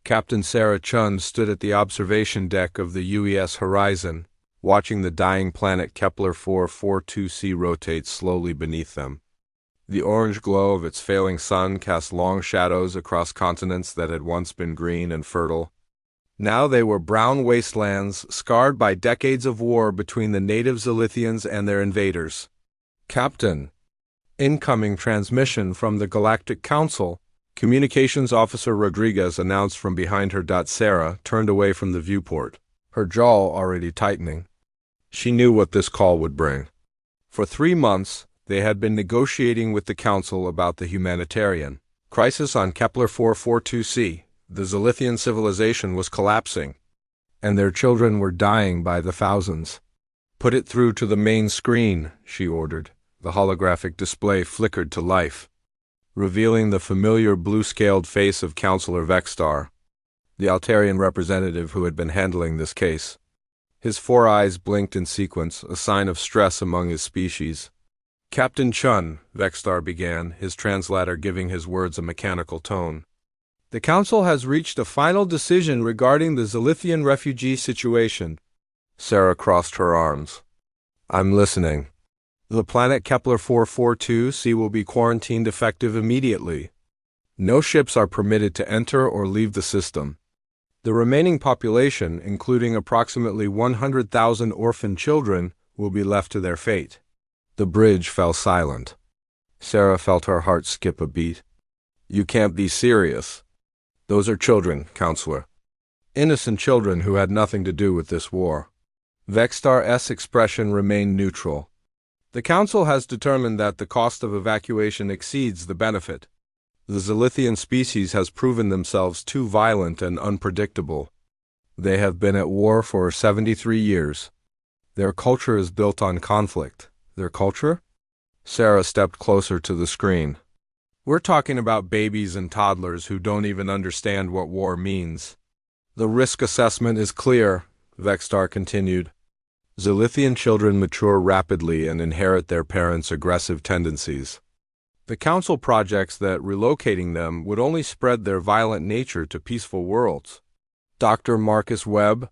Captain Sarah Chun stood at the observation deck of the UES Horizon, watching the dying planet Kepler 442c rotate slowly beneath them. The orange glow of its failing sun cast long shadows across continents that had once been green and fertile. Now they were brown wastelands, scarred by decades of war between the native Zilithians and their invaders. "Captain, incoming transmission from the Galactic Council," Communications Officer Rodriguez announced from behind her. Sarah turned away from the viewport, her jaw already tightening. She knew what this call would bring. For 3 months, they had been negotiating with the Council about the humanitarian crisis on Kepler 442c. The Zilithian civilization was collapsing, and their children were dying by the thousands. "Put it through to the main screen," she ordered. The holographic display flickered to life, revealing the familiar blue-scaled face of Counselor Vexstar, the Altarian representative who had been handling this case. His 4 eyes blinked in sequence, a sign of stress among his species. "Captain Chun," Vexstar began, his translator giving his words a mechanical tone. "The Council has reached a final decision regarding the Zilithian refugee situation." Sarah crossed her arms. "I'm listening." "The planet Kepler 442c will be quarantined effective immediately. No ships are permitted to enter or leave the system. The remaining population, including approximately 100,000 orphan children, will be left to their fate." The bridge fell silent. Sarah felt her heart skip a beat. "You can't be serious." "Those are children, Counselor. Innocent children who had nothing to do with this war." Vexstar's expression remained neutral. "The Council has determined that the cost of evacuation exceeds the benefit. The Zilithian species has proven themselves too violent and unpredictable. They have been at war for 73 years. Their culture is built on conflict." "Their culture?" Sarah stepped closer to the screen. "We're talking about babies and toddlers who don't even understand what war means." "The risk assessment is clear," Vexstar continued. "Zilithian children mature rapidly and inherit their parents' aggressive tendencies. The Council projects that relocating them would only spread their violent nature to peaceful worlds." Dr. Marcus Webb,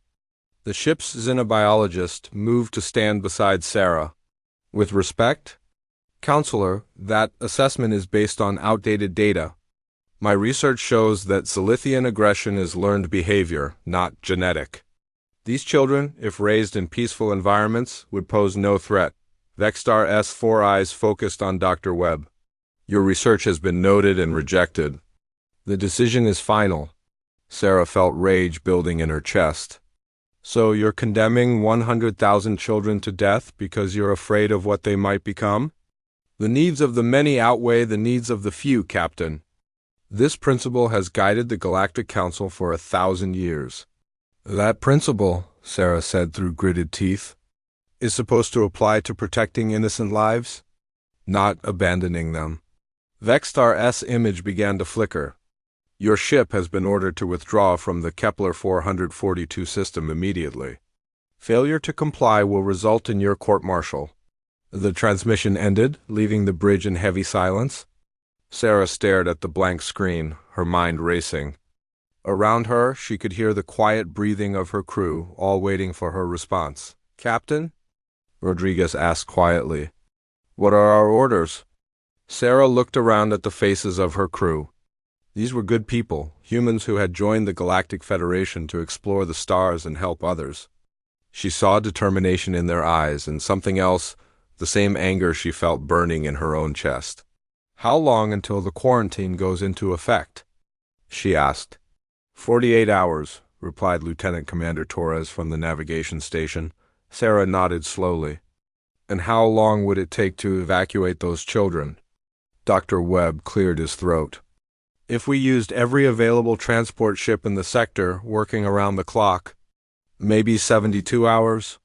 the ship's xenobiologist, moved to stand beside Sarah. "With respect, Counselor, that assessment is based on outdated data. My research shows that Zilithian aggression is learned behavior, not genetic. These children, if raised in peaceful environments, would pose no threat." Vexstar's 4 eyes focused on Dr. Webb. "Your research has been noted and rejected. The decision is final." Sarah felt rage building in her chest. "So you're condemning 100,000 children to death because you're afraid of what they might become?" "The needs of the many outweigh the needs of the few, Captain. This principle has guided the Galactic Council for 1,000 years." "That principle," Sarah said through gritted teeth, "is supposed to apply to protecting innocent lives, not abandoning them." Vexstar's image began to flicker. "Your ship has been ordered to withdraw from the Kepler 442 system immediately. Failure to comply will result in your court-martial." The transmission ended, leaving the bridge in heavy silence. Sarah stared at the blank screen, her mind racing. Around her, she could hear the quiet breathing of her crew, all waiting for her response. "Captain?" Rodriguez asked quietly. "What are our orders?" Sarah looked around at the faces of her crew. These were good people, humans who had joined the Galactic Federation to explore the stars and help others. She saw determination in their eyes and something else, the same anger she felt burning in her own chest. "How long until the quarantine goes into effect?" she asked. 48 hours, replied Lieutenant Commander Torres from the navigation station. Sarah nodded slowly. "And how long would it take to evacuate those children?" Dr. Webb cleared his throat. "If we used every available transport ship in the sector, working around the clock, maybe 72 hours.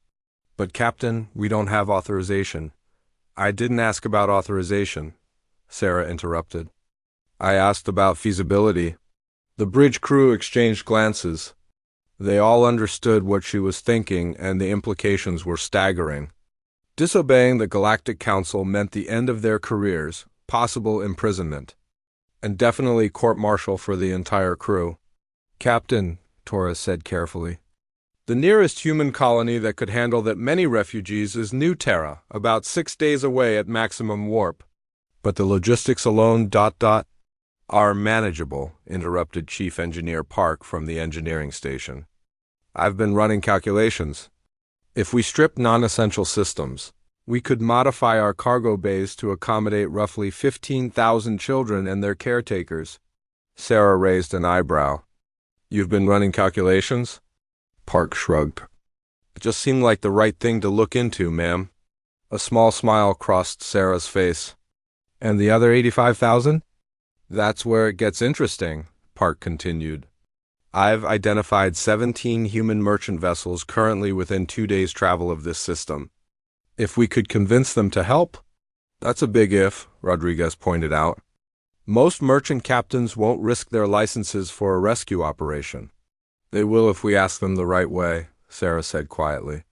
But Captain, we don't have authorization." "I didn't ask about authorization," Sarah interrupted. "I asked about feasibility." The bridge crew exchanged glances. They all understood what she was thinking, and the implications were staggering. Disobeying the Galactic Council meant the end of their careers, possible imprisonment, and definitely court-martial for the entire crew. Captain, Torres said carefully. The nearest human colony that could handle that many refugees is New Terra, about 6 days away at maximum warp. But the logistics alone, are manageable, interrupted Chief Engineer Park from the engineering station. I've been running calculations. If we strip non-essential systems, we could modify our cargo bays to accommodate roughly 15,000 children and their caretakers. Sarah raised an eyebrow. You've been running calculations? Park shrugged. It just seemed like the right thing to look into, ma'am. A small smile crossed Sarah's face. And the other 85,000? That's where it gets interesting, Park continued. I've identified 17 human merchant vessels currently within 2 days' travel of this system. If we could convince them to help? That's a big if, Rodriguez pointed out. Most merchant captains won't risk their licenses for a rescue operation. They will if we ask them the right way, Sarah said quietly.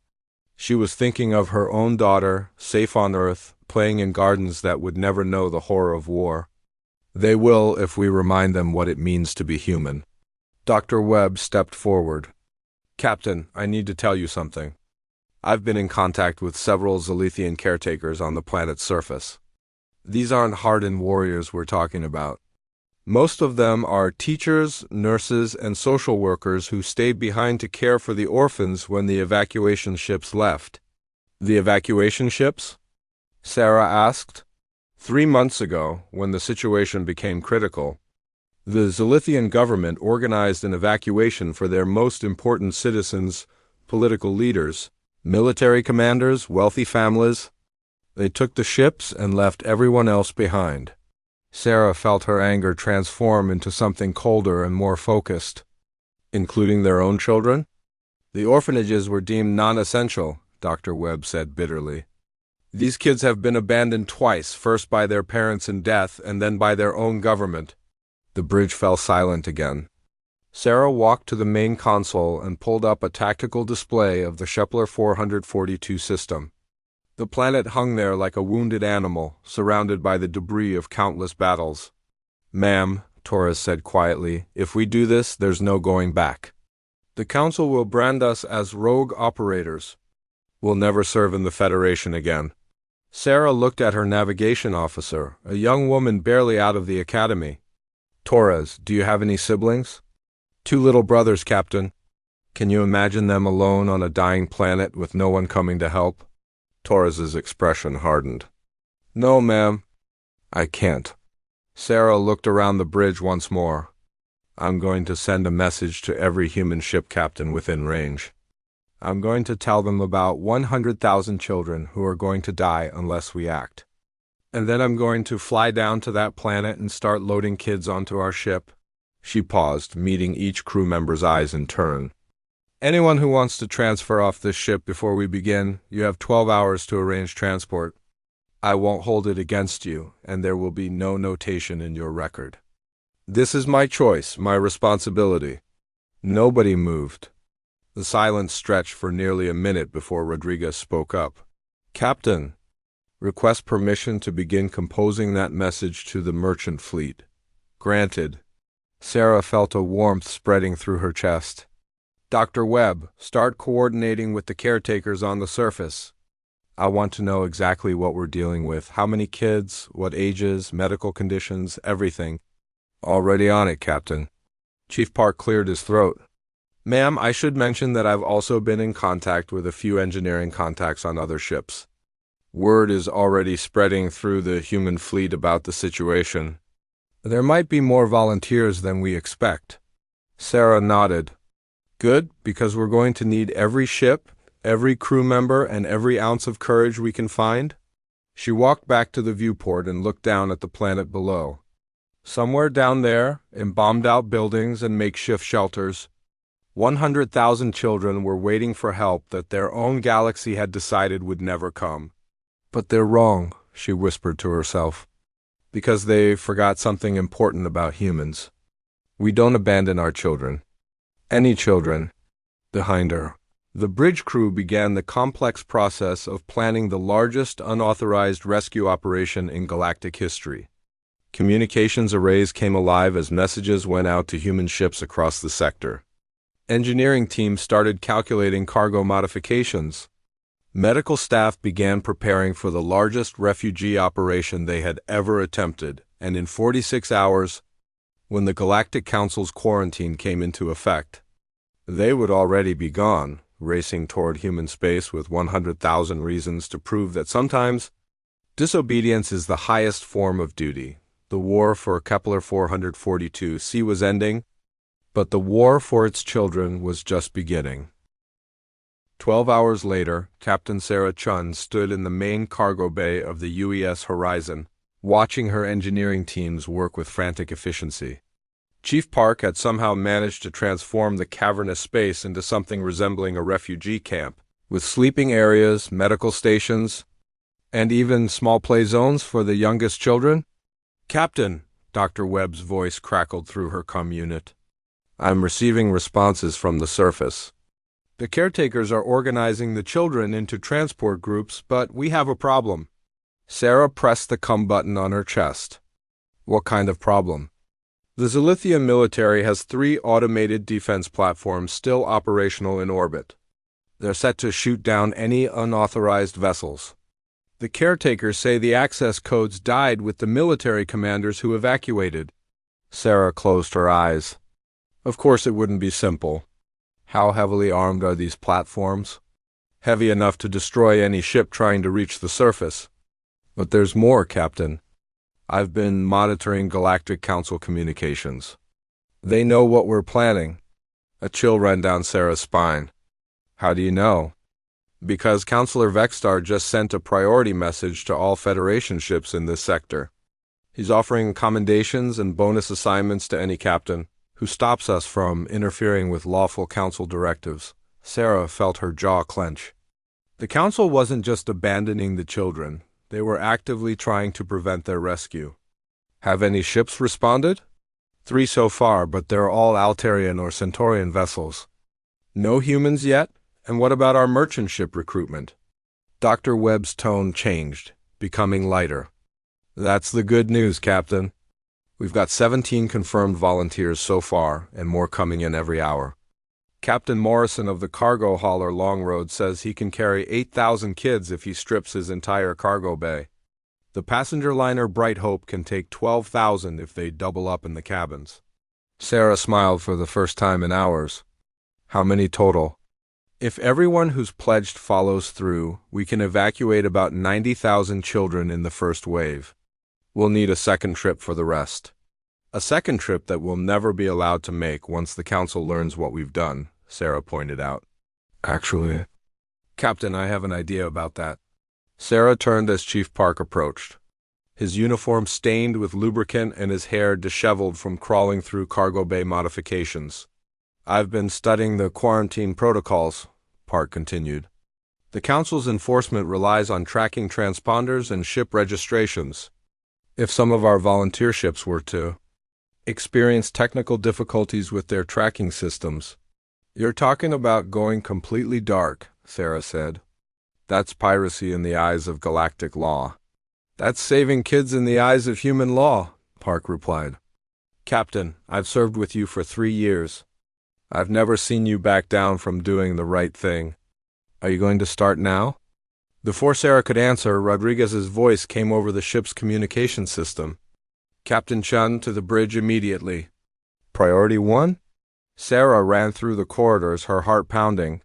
She was thinking of her own daughter, safe on Earth, playing in gardens that would never know the horror of war. They will if we remind them what it means to be human. Dr. Webb stepped forward. Captain, I need to tell you something. I've been in contact with several Zalithian caretakers on the planet's surface. These aren't hardened warriors we're talking about. Most of them are teachers, nurses, and social workers who stayed behind to care for the orphans when the evacuation ships left. The evacuation ships? Sarah asked. 3 months ago, when the situation became critical, the Zalithian government organized an evacuation for their most important citizens, political leaders, military commanders, wealthy families. They took the ships and left everyone else behind. Sarah felt her anger transform into something colder and more focused. Including their own children? The orphanages were deemed non-essential, Dr. Webb said bitterly. These kids have been abandoned twice, first by their parents in death and then by their own government. The bridge fell silent again. Sarah walked to the main console and pulled up a tactical display of the Shepler 442 system. The planet hung there like a wounded animal, surrounded by the debris of countless battles. Ma'am, Torres said quietly, if we do this, there's no going back. The Council will brand us as rogue operators. We'll never serve in the Federation again. Sarah looked at her navigation officer, a young woman barely out of the academy. Torres, do you have any siblings? 2 little brothers, Captain. Can you imagine them alone on a dying planet with no one coming to help? Torres's expression hardened. No, ma'am. I can't. Sarah looked around the bridge once more. I'm going to send a message to every human ship captain within range. I'm going to tell them about 100,000 children who are going to die unless we act. And then I'm going to fly down to that planet and start loading kids onto our ship. She paused, meeting each crew member's eyes in turn. Anyone who wants to transfer off this ship before we begin, you have 12 hours to arrange transport. I won't hold it against you, and there will be no notation in your record. This is my choice, my responsibility. Nobody moved. The silence stretched for nearly a minute before Rodriguez spoke up. Captain, request permission to begin composing that message to the merchant fleet. Granted. Sarah felt a warmth spreading through her chest. Dr. Webb, start coordinating with the caretakers on the surface. I want to know exactly what we're dealing with, how many kids, what ages, medical conditions, everything. Already on it, Captain. Chief Park cleared his throat. Ma'am, I should mention that I've also been in contact with a few engineering contacts on other ships. Word is already spreading through the human fleet about the situation. There might be more volunteers than we expect. Sarah nodded. Good, because we're going to need every ship, every crew member, and every ounce of courage we can find. She walked back to the viewport and looked down at the planet below. Somewhere down there, in bombed-out buildings and makeshift shelters, 100,000 children were waiting for help that their own galaxy had decided would never come. But they're wrong, she whispered to herself, because they forgot something important about humans. We don't abandon our children. Any children. Behind her. The bridge crew began the complex process of planning the largest unauthorized rescue operation in galactic history. Communications arrays came alive as messages went out to human ships across the sector. Engineering teams started calculating cargo modifications. Medical staff began preparing for the largest refugee operation they had ever attempted, and in 46 hours, when the Galactic Council's quarantine came into effect, they would already be gone, racing toward human space with 100,000 reasons to prove that sometimes disobedience is the highest form of duty. The war for Kepler 442c was ending, but the war for its children was just beginning. 12 hours later, Captain Sarah Chun stood in the main cargo bay of the UES Horizon, watching her engineering teams work with frantic efficiency. Chief Park had somehow managed to transform the cavernous space into something resembling a refugee camp, with sleeping areas, medical stations, and even small play zones for the youngest children. "Captain," Dr. Webb's voice crackled through her comm unit. "I'm receiving responses from the surface. The caretakers are organizing the children into transport groups, but we have a problem." Sarah pressed the comm button on her chest. "What kind of problem?" "The Zilithia military has 3 automated defense platforms still operational in orbit. They're set to shoot down any unauthorized vessels. The caretakers say the access codes died with the military commanders who evacuated." Sarah closed her eyes. Of course it wouldn't be simple. How heavily armed are these platforms? Heavy enough to destroy any ship trying to reach the surface. But there's more, Captain. I've been monitoring Galactic Council communications. They know what we're planning. A chill ran down Sarah's spine. How do you know? Because Counselor Vexstar just sent a priority message to all Federation ships in this sector. He's offering commendations and bonus assignments to any captain who stops us from interfering with lawful Council directives. Sarah felt her jaw clench. The Council wasn't just abandoning the children. They were actively trying to prevent their rescue. Have any ships responded? 3 so far, but they're all Altarian or Centaurian vessels. No humans yet? And what about our merchant ship recruitment? Dr. Webb's tone changed, becoming lighter. That's the good news, Captain. We've got 17 confirmed volunteers so far, and more coming in every hour. Captain Morrison of the cargo hauler Long Road says he can carry 8,000 kids if he strips his entire cargo bay. The passenger liner Bright Hope can take 12,000 if they double up in the cabins. Sarah smiled for the first time in hours. How many total? If everyone who's pledged follows through, we can evacuate about 90,000 children in the first wave. We'll need a second trip for the rest. A second trip that we'll never be allowed to make once the Council learns what we've done, Sarah pointed out. Actually, Captain, I have an idea about that. Sarah turned as Chief Park approached. His uniform stained with lubricant and his hair disheveled from crawling through cargo bay modifications. I've been studying the quarantine protocols, Park continued. The Council's enforcement relies on tracking transponders and ship registrations. If some of our volunteer ships were to experience technical difficulties with their tracking systems. You're talking about going completely dark, Sarah said. That's piracy in the eyes of galactic law. That's saving kids in the eyes of human law, Park replied. Captain, I've served with you for 3 years. I've never seen you back down from doing the right thing. Are you going to start now? Before Sarah could answer, Rodriguez's voice came over the ship's communication system. Captain Chun to the bridge immediately. Priority 1? Sarah ran through the corridors, her heart pounding.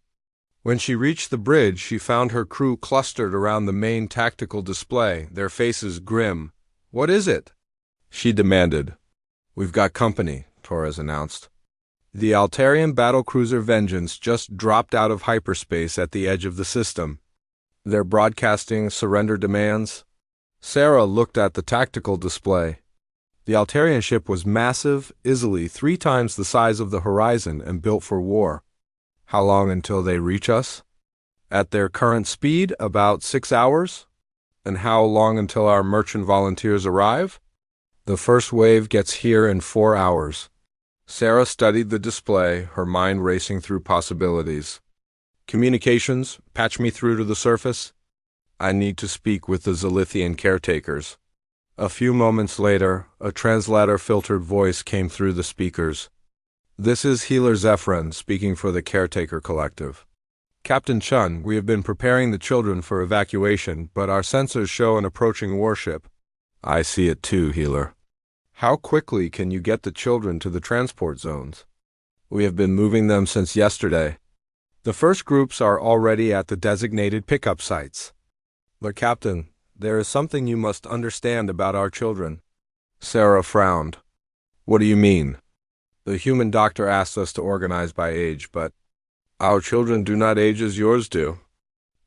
When she reached the bridge, she found her crew clustered around the main tactical display, their faces grim. What is it? She demanded. We've got company, Torres announced. The Altarian battlecruiser Vengeance just dropped out of hyperspace at the edge of the system. They're broadcasting surrender demands. Sarah looked at the tactical display. The Altarian ship was massive, easily 3 times the size of the Horizon and built for war. How long until they reach us? At their current speed, about 6 hours. And how long until our merchant volunteers arrive? The first wave gets here in 4 hours. Sarah studied the display, her mind racing through possibilities. Communications, patch me through to the surface. I need to speak with the Zilithian caretakers. A few moments later, a translator-filtered voice came through the speakers. This is Healer Zephyrin speaking for the Caretaker Collective. Captain Chun, we have been preparing the children for evacuation, but our sensors show an approaching warship. I see it too, Healer. How quickly can you get the children to the transport zones? We have been moving them since yesterday. The first groups are already at the designated pickup sites. But Captain, there is something you must understand about our children. Sarah frowned. What do you mean? The human doctor asked us to organize by age, but our children do not age as yours do.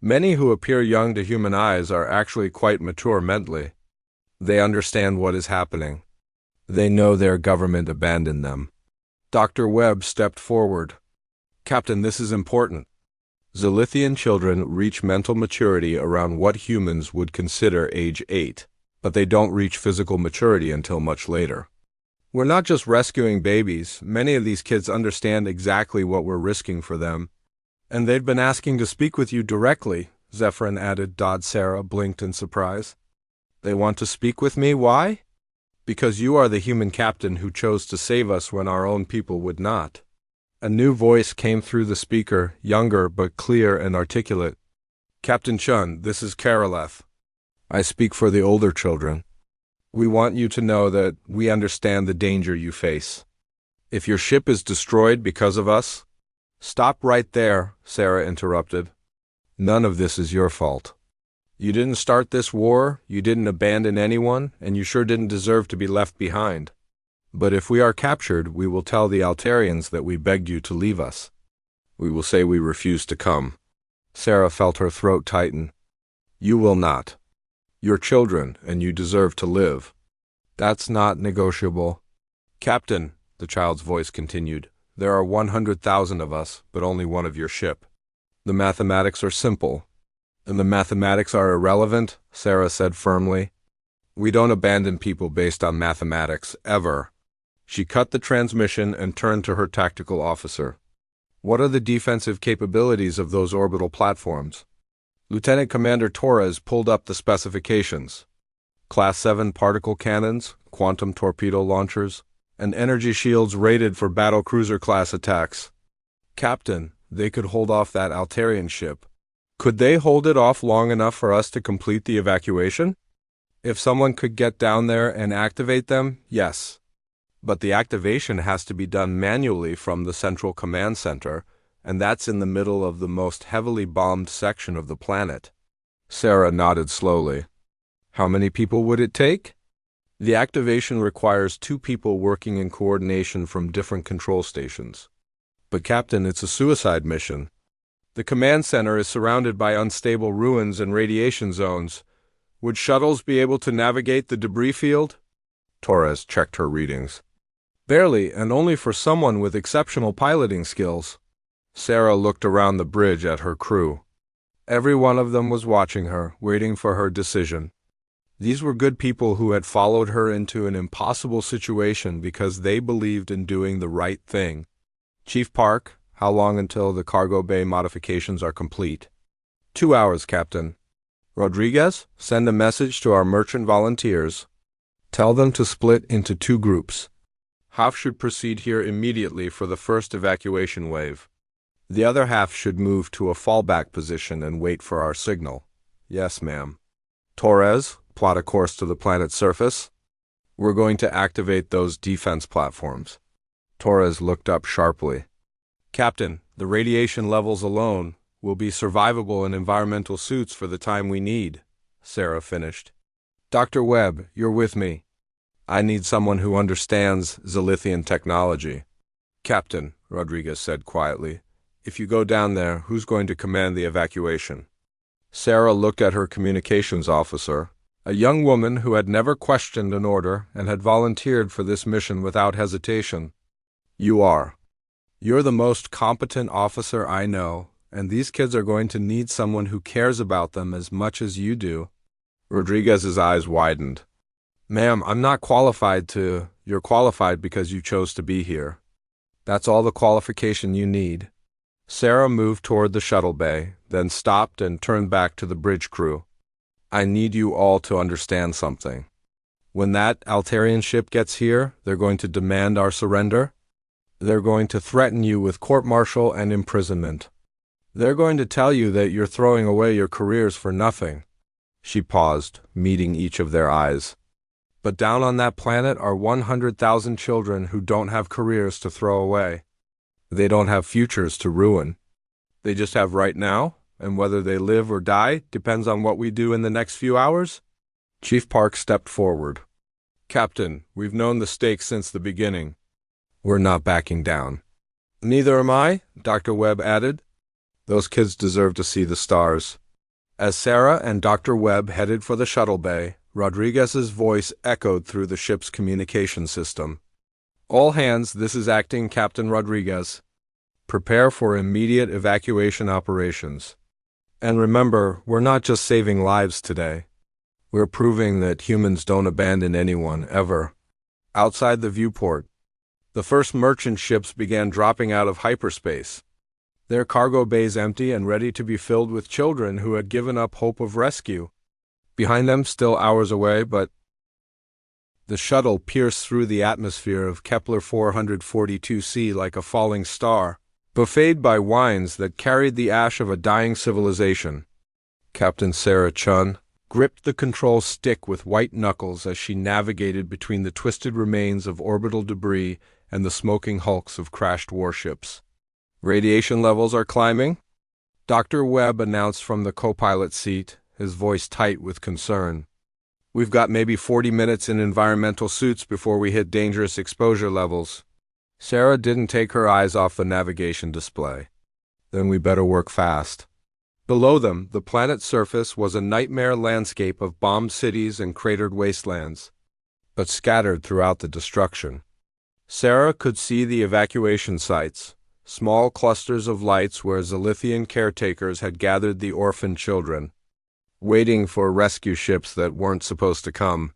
Many who appear young to human eyes are actually quite mature mentally. They understand what is happening. They know their government abandoned them. Dr. Webb stepped forward. Captain, this is important. Zilithian children reach mental maturity around what humans would consider age 8, but they don't reach physical maturity until much later. We're not just rescuing babies. Many of these kids understand exactly what we're risking for them. And they've been asking to speak with you directly, Zephyrin added. Sarah blinked in surprise. They want to speak with me? Why? Because you are the human captain who chose to save us when our own people would not. A new voice came through the speaker, younger but clear and articulate. Captain Chun, this is Karoleth. I speak for the older children. We want you to know that we understand the danger you face. If your ship is destroyed because of us— Stop right there, Sarah interrupted. None of this is your fault. You didn't start this war, you didn't abandon anyone, and you sure didn't deserve to be left behind. But if we are captured, we will tell the Altarians that we begged you to leave us. We will say we refused to come. Sarah felt her throat tighten. You will not. You're children, and you deserve to live. That's not negotiable. Captain, the child's voice continued, there are 100,000 of us, but only one of your ship. The mathematics are simple. And the mathematics are irrelevant, Sarah said firmly. We don't abandon people based on mathematics, ever. She cut the transmission and turned to her tactical officer. What are the defensive capabilities of those orbital platforms? Lieutenant Commander Torres pulled up the specifications. Class 7 particle cannons, quantum torpedo launchers, and energy shields rated for battlecruiser-class attacks. Captain, they could hold off that Altarian ship. Could they hold it off long enough for us to complete the evacuation? If someone could get down there and activate them, yes. But the activation has to be done manually from the central command center, and that's in the middle of the most heavily bombed section of the planet. Sarah nodded slowly. How many people would it take? The activation requires 2 people working in coordination from different control stations. But Captain, it's a suicide mission. The command center is surrounded by unstable ruins and radiation zones. Would shuttles be able to navigate the debris field? Torres checked her readings. Barely, and only for someone with exceptional piloting skills. Sarah looked around the bridge at her crew. Every one of them was watching her, waiting for her decision. These were good people who had followed her into an impossible situation because they believed in doing the right thing. Chief Park, how long until the cargo bay modifications are complete? 2 hours, Captain. Rodriguez, send a message to our merchant volunteers. Tell them to split into 2 groups. Half should proceed here immediately for the first evacuation wave. The other half should move to a fallback position and wait for our signal. Yes, ma'am. Torres, plot a course to the planet's surface. We're going to activate those defense platforms. Torres looked up sharply. Captain, the radiation levels alone will be survivable in environmental suits for the time we need, Sarah finished. Dr. Webb, you're with me. I need someone who understands Zilithian technology. Captain, Rodriguez said quietly, if you go down there, who's going to command the evacuation? Sarah looked at her communications officer, a young woman who had never questioned an order and had volunteered for this mission without hesitation. You are. You're the most competent officer I know, and these kids are going to need someone who cares about them as much as you do. Rodriguez's eyes widened. Ma'am, I'm not qualified to— You're qualified because you chose to be here. That's all the qualification you need. Sarah moved toward the shuttle bay, then stopped and turned back to the bridge crew. I need you all to understand something. When that Altarian ship gets here, they're going to demand our surrender. They're going to threaten you with court-martial and imprisonment. They're going to tell you that you're throwing away your careers for nothing." She paused, meeting each of their eyes. "But down on that planet are 100,000 children who don't have careers to throw away. They don't have futures to ruin. They just have right now, and whether they live or die depends on what we do in the next few hours." Chief Park stepped forward. "Captain, we've known the stakes since the beginning. We're not backing down." "Neither am I," Dr. Webb added. "Those kids deserve to see the stars." As Sarah and Dr. Webb headed for the shuttle bay, Rodriguez's voice echoed through the ship's communication system. "All hands, this is Acting Captain Rodriguez. Prepare for immediate evacuation operations. And remember, we're not just saving lives today. We're proving that humans don't abandon anyone, ever." Outside the viewport, the first merchant ships began dropping out of hyperspace, their cargo bays empty and ready to be filled with children who had given up hope of rescue. Behind them, still hours away, but the shuttle pierced through the atmosphere of Kepler 442c like a falling star, buffeted by wines that carried the ash of a dying civilization. Captain Sarah Chun gripped the control stick with white knuckles as she navigated between the twisted remains of orbital debris and the smoking hulks of crashed warships. "Radiation levels are climbing," Dr. Webb announced from the co-pilot seat, his voice tight with concern. "We've got maybe 40 minutes in environmental suits before we hit dangerous exposure levels." Sarah didn't take her eyes off the navigation display. "Then we better work fast." Below them, the planet's surface was a nightmare landscape of bombed cities and cratered wastelands, but scattered throughout the destruction. Sarah could see the evacuation sites, small clusters of lights where Zilithian caretakers had gathered the orphaned children, waiting for rescue ships that weren't supposed to come.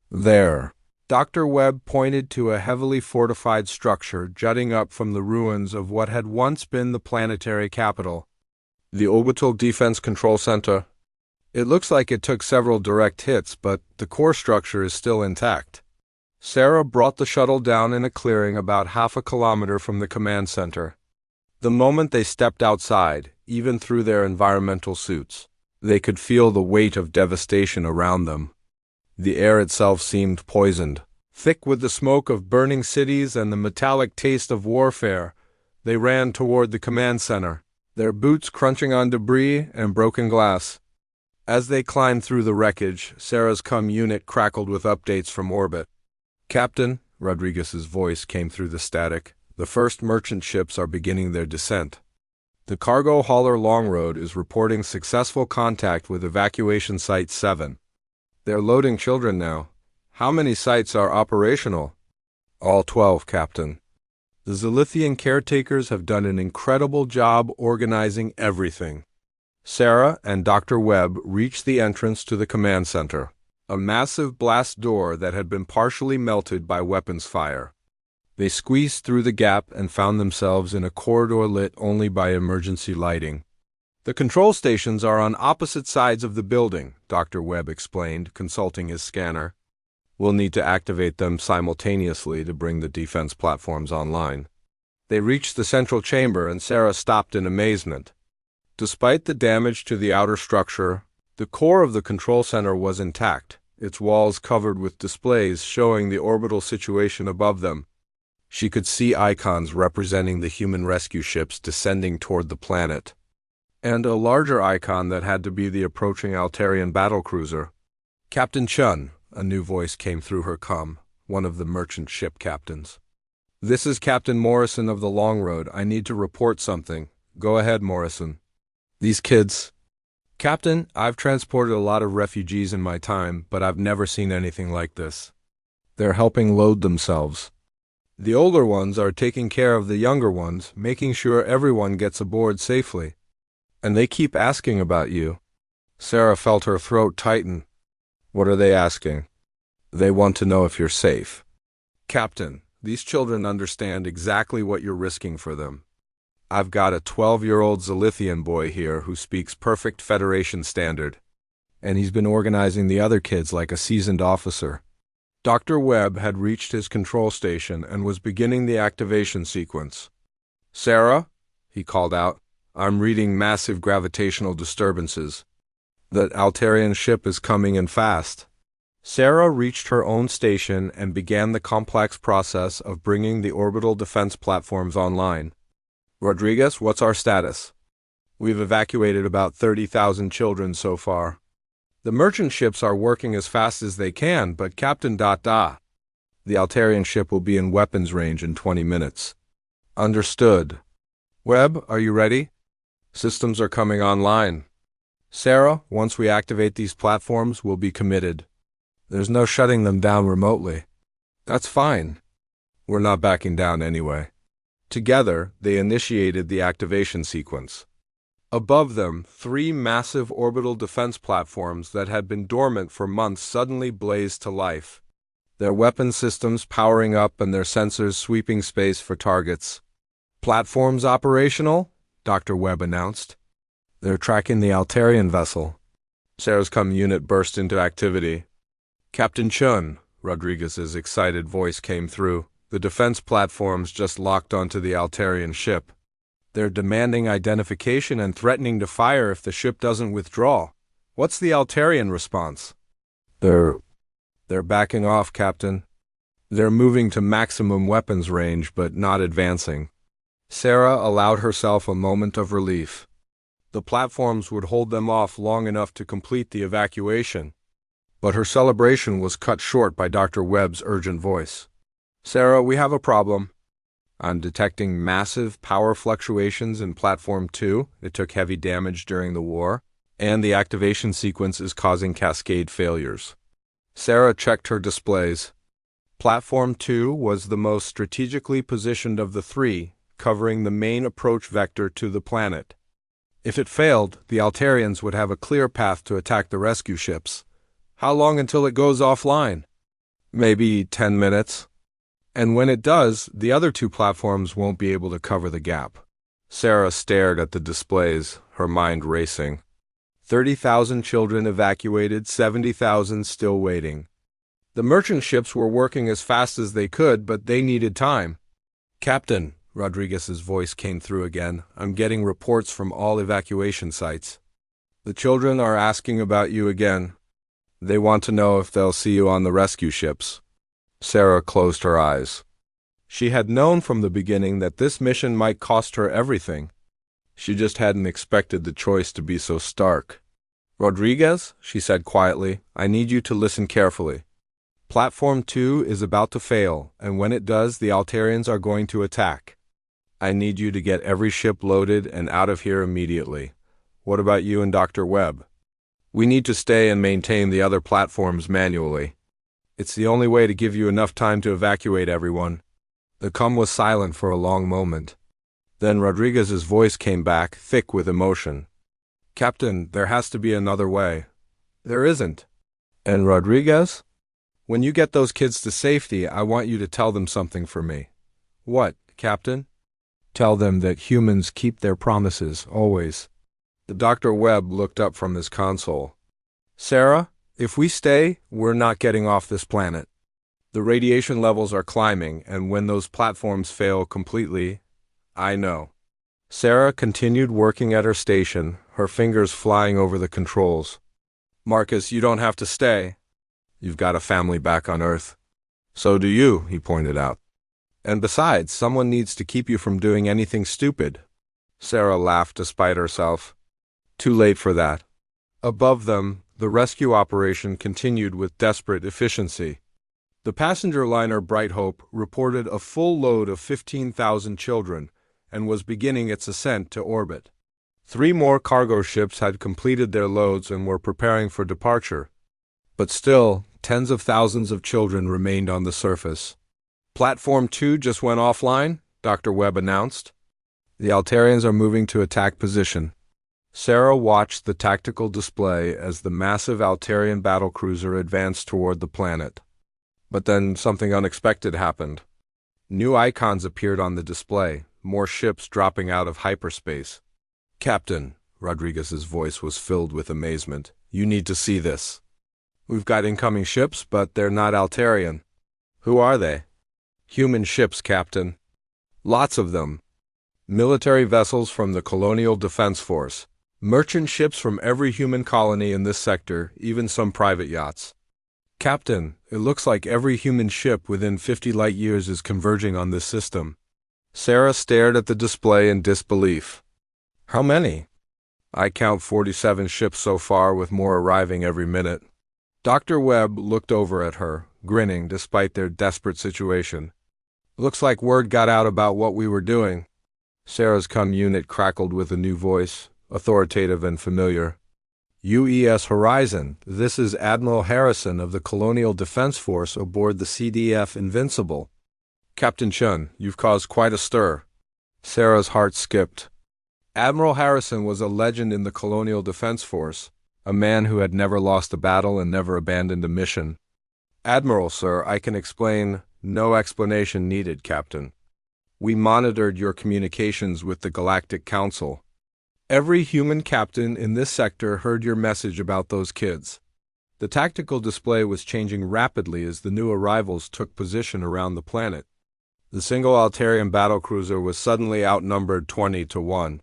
There, Dr. Webb pointed to a heavily fortified structure jutting up from the ruins of what had once been the planetary capital. "The Orbital Defense Control Center. It looks like it took several direct hits, but the core structure is still intact." Sarah brought the shuttle down in a clearing about half a kilometer from the command center. The moment they stepped outside, even through their environmental suits, they could feel the weight of devastation around them. The air itself seemed poisoned, thick with the smoke of burning cities and the metallic taste of warfare. They ran toward the command center, their boots crunching on debris and broken glass. As they climbed through the wreckage, Sarah's unit crackled with updates from orbit. "Captain," Rodriguez's voice came through the static, "the first merchant ships are beginning their descent. The cargo hauler Longroad is reporting successful contact with evacuation Site 7. They're loading children now. How many sites are operational?" "All 12, Captain. The Zilithian caretakers have done an incredible job organizing everything." Sarah and Dr. Webb reached the entrance to the command center, a massive blast door that had been partially melted by weapons fire. They squeezed through the gap and found themselves in a corridor lit only by emergency lighting. "The control stations are on opposite sides of the building," Dr. Webb explained, consulting his scanner. "We'll need to activate them simultaneously to bring the defense platforms online." They reached the central chamber and Sarah stopped in amazement. Despite the damage to the outer structure, the core of the control center was intact, its walls covered with displays showing the orbital situation above them. She could see icons representing the human rescue ships descending toward the planet, and a larger icon that had to be the approaching Altarian battlecruiser. "Captain Chun," a new voice came through her comm, one of the merchant ship captains. "This is Captain Morrison of the Longroad. I need to report something." "Go ahead, Morrison." "These kids..." "Captain, I've transported a lot of refugees in my time, but I've never seen anything like this. They're helping load themselves. The older ones are taking care of the younger ones, making sure everyone gets aboard safely. And they keep asking about you." Sarah felt her throat tighten. "What are they asking?" "They want to know if you're safe." "Captain, these children understand exactly what you're risking for them. I've got a 12-year-old Zilithian boy here who speaks perfect Federation standard, and he's been organizing the other kids like a seasoned officer. Dr. Webb had reached his control station and was beginning the activation sequence. "Sarah," he called out, "I'm reading massive gravitational disturbances. The Altarian ship is coming in fast." Sarah reached her own station and began the complex process of bringing the orbital defense platforms online. "Rodriguez, what's our status?" "We've evacuated about 30,000 children so far. The merchant ships are working as fast as they can, but Captain ... The Altarian ship will be in weapons range in 20 minutes. "Understood. Webb, are you ready?" "Systems are coming online." "Sarah, once we activate these platforms, we'll be committed. There's no shutting them down remotely." "That's fine. We're not backing down anyway." Together, they initiated the activation sequence. Above them, 3 massive orbital defense platforms that had been dormant for months suddenly blazed to life, their weapon systems powering up and their sensors sweeping space for targets. "Platforms operational," Dr. Webb announced. "They're tracking the Altarian vessel." Sarah's unit burst into activity. "Captain Chun," Rodriguez's excited voice came through, "the defense platforms just locked onto the Altarian ship. They're demanding identification and threatening to fire if the ship doesn't withdraw. What's the Altarian response?" They're backing off, Captain. They're moving to maximum weapons range, but not advancing." Sarah allowed herself a moment of relief. The platforms would hold them off long enough to complete the evacuation. But her celebration was cut short by Dr. Webb's urgent voice. "Sarah, we have a problem. I'm detecting massive power fluctuations in Platform 2. It took heavy damage during the war, and the activation sequence is causing cascade failures." Sarah checked her displays. Platform 2 was the most strategically positioned of the 3, covering the main approach vector to the planet. If it failed, the Altarians would have a clear path to attack the rescue ships. "How long until it goes offline?" "Maybe 10 minutes. And when it does, the other 2 platforms won't be able to cover the gap." Sarah stared at the displays, her mind racing. 30,000 children evacuated, 70,000 still waiting. The merchant ships were working as fast as they could, but they needed time. "Captain," Rodriguez's voice came through again, "I'm getting reports from all evacuation sites. The children are asking about you again. They want to know if they'll see you on the rescue ships." Sarah closed her eyes. She had known from the beginning that this mission might cost her everything. She just hadn't expected the choice to be so stark. "Rodriguez," she said quietly, "I need you to listen carefully. Platform 2 is about to fail, and when it does, the Altarians are going to attack. I need you to get every ship loaded and out of here immediately. What about you and Dr. Webb? We need to stay and maintain the other platforms manually. It's the only way to give you enough time to evacuate everyone." The comm was silent for a long moment. Then Rodriguez's voice came back, thick with emotion. "Captain, there has to be another way." "There isn't." "And Rodriguez? When you get those kids to safety, I want you to tell them something for me." "What, Captain?" "Tell them that humans keep their promises, always." The Dr. Webb looked up from his console. "Sarah, if we stay, we're not getting off this planet. The radiation levels are climbing, and when those platforms fail completely, I know." Sarah continued working at her station, her fingers flying over the controls. "Marcus, you don't have to stay. You've got a family back on Earth." "So do you," he pointed out. "And besides, someone needs to keep you from doing anything stupid." Sarah laughed despite herself. Too late for that. Above them, the rescue operation continued with desperate efficiency. The passenger liner Bright Hope reported a full load of 15,000 children and was beginning its ascent to orbit. 3 more cargo ships had completed their loads and were preparing for departure. But still, tens of thousands of children remained on the surface. "Platform 2 just went offline," Dr. Webb announced. "The Altarians are moving to attack position." Sarah watched the tactical display as the massive Altarian battlecruiser advanced toward the planet. But then something unexpected happened. New icons appeared on the display, more ships dropping out of hyperspace. "Captain," Rodriguez's voice was filled with amazement, "you need to see this." We've got incoming ships, but they're not Altarian. Who are they? Human ships, Captain. Lots of them. Military vessels from the Colonial Defense Force. Merchant ships from every human colony in this sector, even some private yachts. Captain, it looks like every human ship within 50 light years is converging on this system. Sarah stared at the display in disbelief. How many? I count 47 ships so far, with more arriving every minute. Dr. Webb looked over at her, grinning despite their desperate situation. Looks like word got out about what we were doing. Sarah's unit crackled with a new voice, authoritative and familiar. UES Horizon, this is Admiral Harrison of the Colonial Defense Force aboard the CDF Invincible. Captain Chun, you've caused quite a stir. Sarah's heart skipped. Admiral Harrison was a legend in the Colonial Defense Force, a man who had never lost a battle and never abandoned a mission. Admiral, sir, I can explain. No explanation needed, Captain. We monitored your communications with the Galactic Council. Every human captain in this sector heard your message about those kids. The tactical display was changing rapidly as the new arrivals took position around the planet. The single Altarian battlecruiser was suddenly outnumbered 20-1.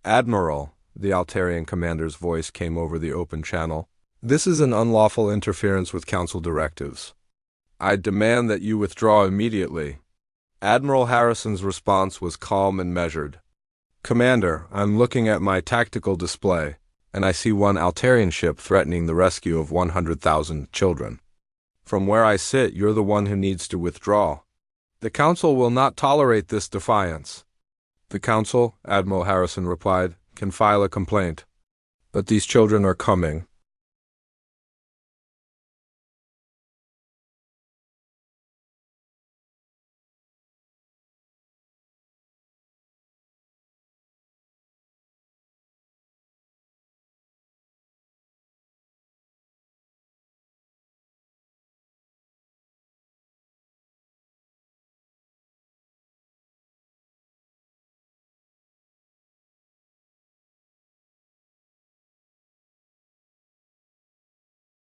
Admiral, the Altarian commander's voice came over the open channel. This is an unlawful interference with Council directives. I demand that you withdraw immediately. Admiral Harrison's response was calm and measured. Commander, I'm looking at my tactical display, and I see one Altarian ship threatening the rescue of 100,000 children. From where I sit, you're the one who needs to withdraw. The Council will not tolerate this defiance. The Council, Admiral Harrison replied, can file a complaint. But these children are coming.